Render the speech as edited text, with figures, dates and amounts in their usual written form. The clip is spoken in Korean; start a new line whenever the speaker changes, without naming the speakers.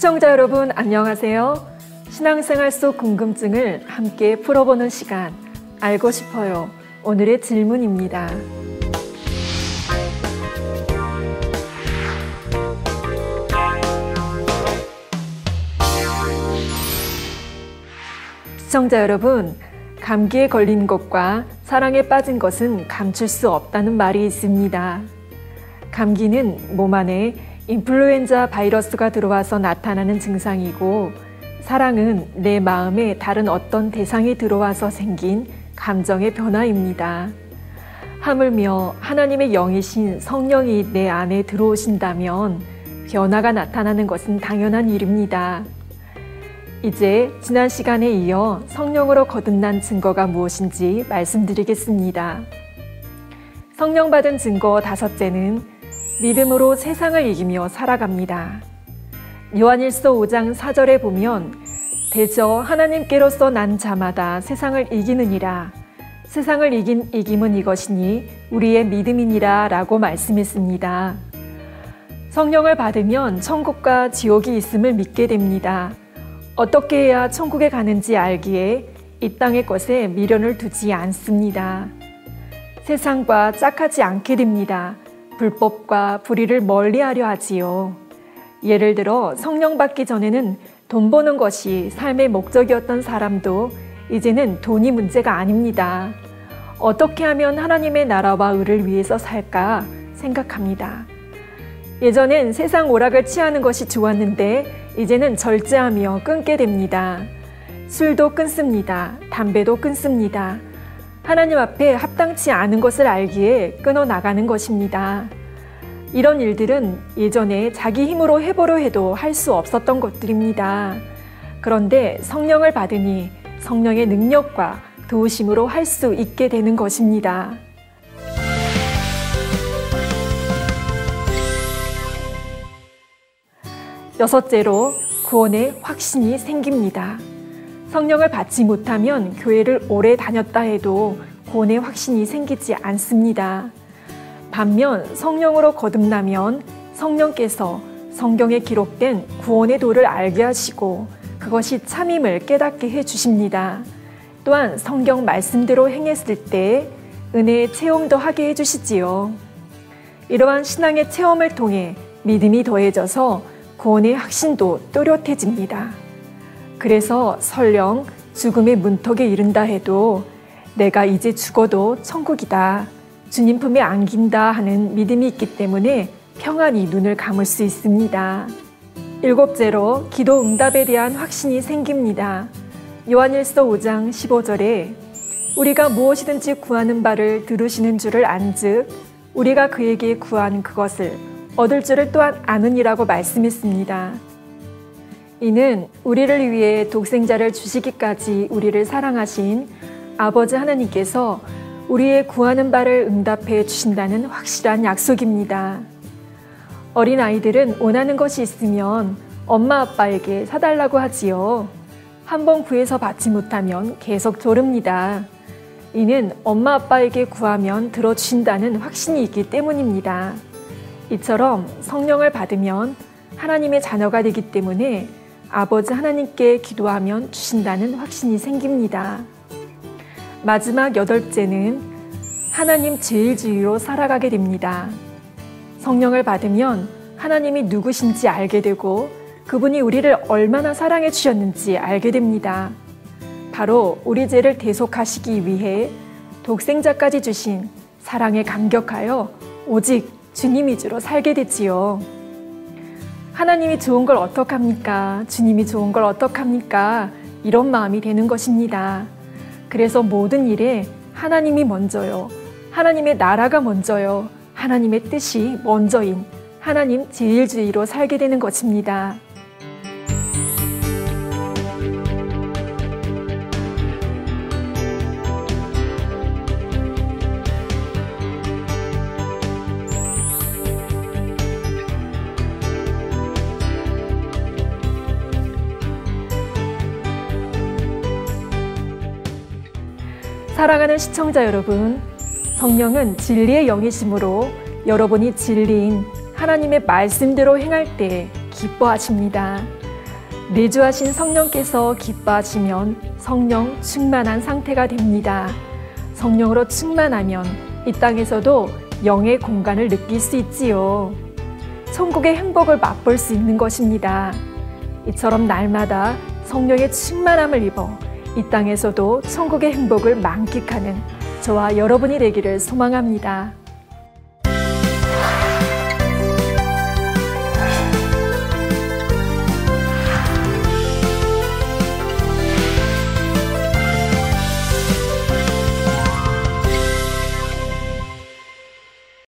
시청자 여러분 안녕하세요. 신앙생활 속 궁금증을 함께 풀어보는 시간 알고 싶어요. 오늘의 질문입니다. 시청자 여러분, 감기에 걸린 것과 사랑에 빠진 것은 감출 수 없다는 말이 있습니다. 감기는 몸 안에 인플루엔자 바이러스가 들어와서 나타나는 증상이고, 사랑은 내 마음에 다른 어떤 대상이 들어와서 생긴 감정의 변화입니다. 하물며 하나님의 영이신 성령이 내 안에 들어오신다면 변화가 나타나는 것은 당연한 일입니다. 이제 지난 시간에 이어 성령으로 거듭난 증거가 무엇인지 말씀드리겠습니다. 성령 받은 증거 5째는 믿음으로 세상을 이기며 살아갑니다. 요한일서 5장 4절에 보면 대저 하나님께로서 난 자마다 세상을 이기느니라. 세상을 이긴 이김은 이것이니 우리의 믿음이니라 라고 말씀했습니다. 성령을 받으면 천국과 지옥이 있음을 믿게 됩니다. 어떻게 해야 천국에 가는지 알기에 이 땅의 것에 미련을 두지 않습니다. 세상과 짝하지 않게 됩니다. 불법과 불의를 멀리하려 하지요. 예를 들어 성령 받기 전에는 돈 버는 것이 삶의 목적이었던 사람도 이제는 돈이 문제가 아닙니다. 어떻게 하면 하나님의 나라와 의를 위해서 살까 생각합니다. 예전엔 세상 오락을 취하는 것이 좋았는데 이제는 절제하며 끊게 됩니다. 술도 끊습니다. 담배도 끊습니다. 하나님 앞에 합당치 않은 것을 알기에 끊어 나가는 것입니다. 이런 일들은 예전에 자기 힘으로 해보려 해도 할 수 없었던 것들입니다. 그런데 성령을 받으니 성령의 능력과 도우심으로 할 수 있게 되는 것입니다. 여섯째로 구원의 확신이 생깁니다. 성령을 받지 못하면 교회를 오래 다녔다 해도 구원의 확신이 생기지 않습니다. 반면 성령으로 거듭나면 성령께서 성경에 기록된 구원의 도를 알게 하시고 그것이 참임을 깨닫게 해주십니다. 또한 성경 말씀대로 행했을 때 은혜의 체험도 하게 해주시지요. 이러한 신앙의 체험을 통해 믿음이 더해져서 구원의 확신도 또렷해집니다. 그래서 설령 죽음의 문턱에 이른다 해도 내가 이제 죽어도 천국이다, 주님 품에 안긴다 하는 믿음이 있기 때문에 평안히 눈을 감을 수 있습니다. 7째로 기도 응답에 대한 확신이 생깁니다. 요한일서 5장 15절에 우리가 무엇이든지 구하는 바를 들으시는 줄을 안즉 우리가 그에게 구한 그것을 얻을 줄을 또한 아느니라고 말씀했습니다. 이는 우리를 위해 독생자를 주시기까지 우리를 사랑하신 아버지 하나님께서 우리의 구하는 바를 응답해 주신다는 확실한 약속입니다. 어린아이들은 원하는 것이 있으면 엄마 아빠에게 사달라고 하지요. 한번 구해서 받지 못하면 계속 조릅니다. 이는 엄마 아빠에게 구하면 들어주신다는 확신이 있기 때문입니다. 이처럼 성령을 받으면 하나님의 자녀가 되기 때문에 아버지 하나님께 기도하면 주신다는 확신이 생깁니다. 마지막 8째는 하나님 제일주의로 살아가게 됩니다. 성령을 받으면 하나님이 누구신지 알게 되고 그분이 우리를 얼마나 사랑해 주셨는지 알게 됩니다. 바로 우리 죄를 대속하시기 위해 독생자까지 주신 사랑에 감격하여 오직 주님 위주로 살게 되지요. 하나님이 좋은 걸 어떡합니까? 주님이 좋은 걸 어떡합니까? 이런 마음이 되는 것입니다. 그래서 모든 일에 하나님이 먼저요. 하나님의 나라가 먼저요. 하나님의 뜻이 먼저인 하나님 제일주의로 살게 되는 것입니다. 사랑하는 시청자 여러분, 성령은 진리의 영이시므로 여러분이 진리인 하나님의 말씀대로 행할 때 기뻐하십니다. 내주하신 성령께서 기뻐하시면 성령 충만한 상태가 됩니다. 성령으로 충만하면 이 땅에서도 영의 공간을 느낄 수 있지요. 천국의 행복을 맛볼 수 있는 것입니다. 이처럼 날마다 성령의 충만함을 입어 이 땅에서도 천국의 행복을 만끽하는 저와 여러분이 되기를 소망합니다.